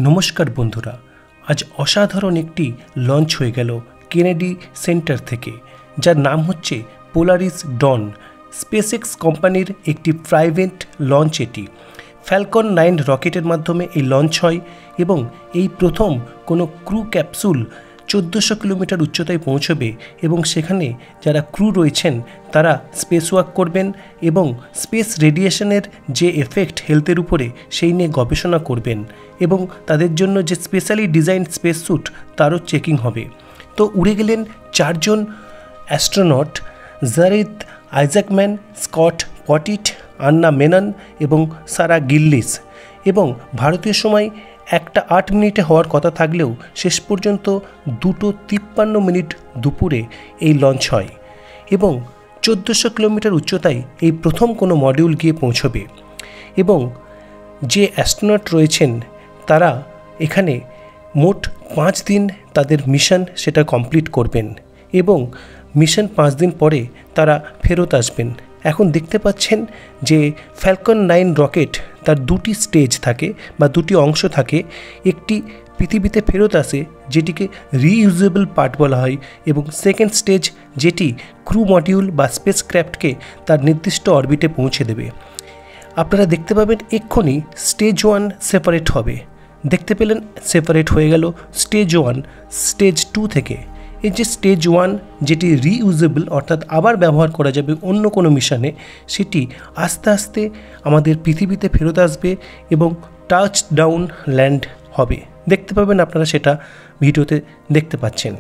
নমস্কার বন্ধুরা, আজ অসাধারণ একটি লঞ্চ হয়ে গেল কেনেডি সেন্টার থেকে, যার নাম হচ্ছে পোলারিস ডন। স্পেসএক্স কোম্পানির একটি প্রাইভেট লঞ্চ। এটি ফ্যালকন 9 রকেটের মাধ্যমে এই লঞ্চ হয় এবং এই প্রথম কোনো ক্রু ক্যাপসুল 1400 কিলোমিটার উচ্চতায় পৌঁছবে এবং সেখানে যারা ক্রু রয়েছেন তারা স্পেস ওয়াক করবেন এবং স্পেস রেডিয়েশনের যে এফেক্ট হেলথের উপরে সেই নিয়ে গবেষণা করবেন এবং তাদের জন্য যে স্পেশালি ডিজাইন স্পেস স্যুট তারও চেকিং হবে। তো উড়ে গেলেন 4 জন অ্যাস্ট্রোনট, জারেদ আইজাকম্যান, স্কট পটিট, আন্না মেনন এবং সারা গিল্লিস। এবং ভারতীয় সময় 1টা 8 মিনিটে হওয়ার কথা থাকলেও শেষ পর্যন্ত 2:53 দুপুরে এই লঞ্চ হয় এবং 1400 কিলোমিটার উচ্চতায় এই প্রথম কোনো মডিউল গিয়ে পৌঁছবে। এবং যে অ্যাস্ট্রোনট রয়েছেন তারা এখানে মোট 5 দিন তাদের মিশন সেটা কমপ্লিট করবেন এবং মিশন 5 দিন পরে তারা ফেরত আসবেন। এখন দেখতে পাচ্ছেন যে ফ্যালকন 9 রকেট তার 2টি স্টেজ থাকে বা 2টি অংশ থাকে। একটি পৃথিবীতে ফেরত আসে যেটিকে রিইউজেবল পার্ট বলা হয় এবং সেকেন্ড স্টেজ যেটি ক্রু মডিউল বা স্পেস ক্রাফটকে তার নির্দিষ্ট অরবিটে পৌঁছে দেবে। আপনারা দেখতে পাবেন এক্ষুনি স্টেজ 1 সেপারেট হবে। দেখতে পেলেন সেপারেট হয়ে গেল স্টেজ 1 স্টেজ 2 থেকে। এই যে স্টেজ 1 যেটি রিইউজেবল অর্থাৎ আবার ব্যবহার করা যাবে অন্য কোনো মিশনে, সেটি আস্তে আস্তে আমাদের পৃথিবীতে ফেরত আসবে এবং টাচ ডাউন ল্যান্ড হবে। দেখতে পাবেন আপনারা সেটা ভিডিওতে দেখতে পাচ্ছেন।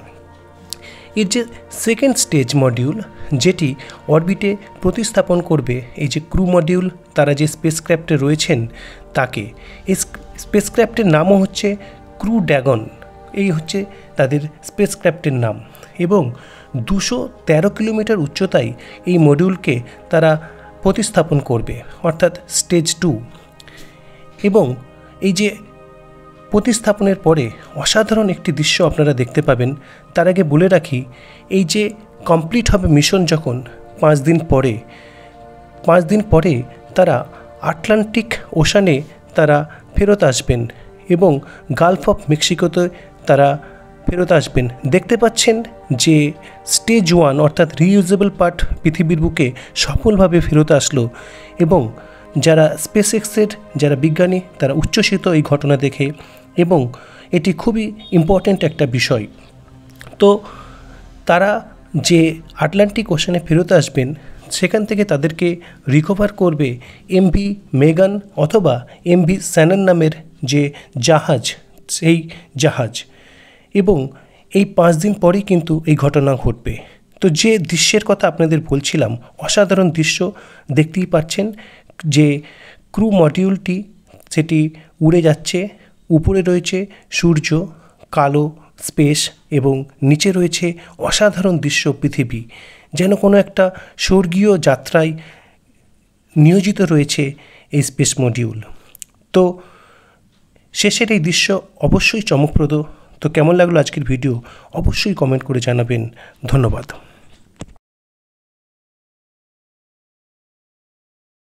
এর যে সেকেন্ড স্টেজ মডিউল যেটি অরবিটে প্রতিস্থাপন করবে এই যে ক্রু মডিউল তারা যে স্পেসক্রাফটে রয়েছেন তাকে। এই স্পেসক্রাফটের নামও হচ্ছে ক্রু ড্রাগন, এই হচ্ছে তাদের স্পেসক্রাফটের নাম। এবং 213 কিলোমিটার উচ্চতায় এই মডিউলকে তারা প্রতিস্থাপন করবে অর্থাৎ স্টেজ 2। এবং এই যে প্রতিস্থাপনের পরে অসাধারণ একটি দৃশ্য আপনারা দেখতে পাবেন। তার আগে বলে রাখি, এই যে কমপ্লিট হবে মিশন যখন 5 দিন পরে তারা আটলান্টিক ওশানে তারা ফেরত আসবেন এবং গালফ অফ মেক্সিকোতে তারা ফেরত আসবেন। দেখতে পাচ্ছেন যে স্টেজ 1 অর্থাৎ রিইউজেবল পার্ট পৃথিবীর বুকে সফলভাবে ফেরত আসলো এবং যারা স্পেসএক্সের যারা বিজ্ঞানী তারা উচ্ছ্বসিত এই ঘটনা দেখে এবং এটি খুবই ইম্পর্ট্যান্ট একটা বিষয়। তো তারা যে আটলান্টিক ওশানে ফেরত আসবেন সেখান থেকে তাদেরকে রিকভার করবে এমভি মেগান অথবা এমভি স্যানন নামের যে জাহাজ, সেই জাহাজ। এবং এই 5 দিন পরেই কিন্তু এই ঘটনা ঘটবে। তো যে দৃশ্যের কথা আপনাদের বলছিলাম, অসাধারণ দৃশ্য দেখতেই পাচ্ছেন যে ক্রু মডিউলটি সেটি উড়ে যাচ্ছে। উপরে রয়েছে সূর্য, কালো স্পেস এবং নিচে রয়েছে অসাধারণ দৃশ্য পৃথিবী, যেন কোনো একটা স্বর্গীয় যাত্রায় নিয়োজিত রয়েছে এই স্পেস মডিউল। তো শেষের এই দৃশ্য অবশ্যই চমকপ্রদ। তো কেমন লাগলো আজকের ভিডিও অবশ্যই কমেন্ট করে জানাবেন। ধন্যবাদ।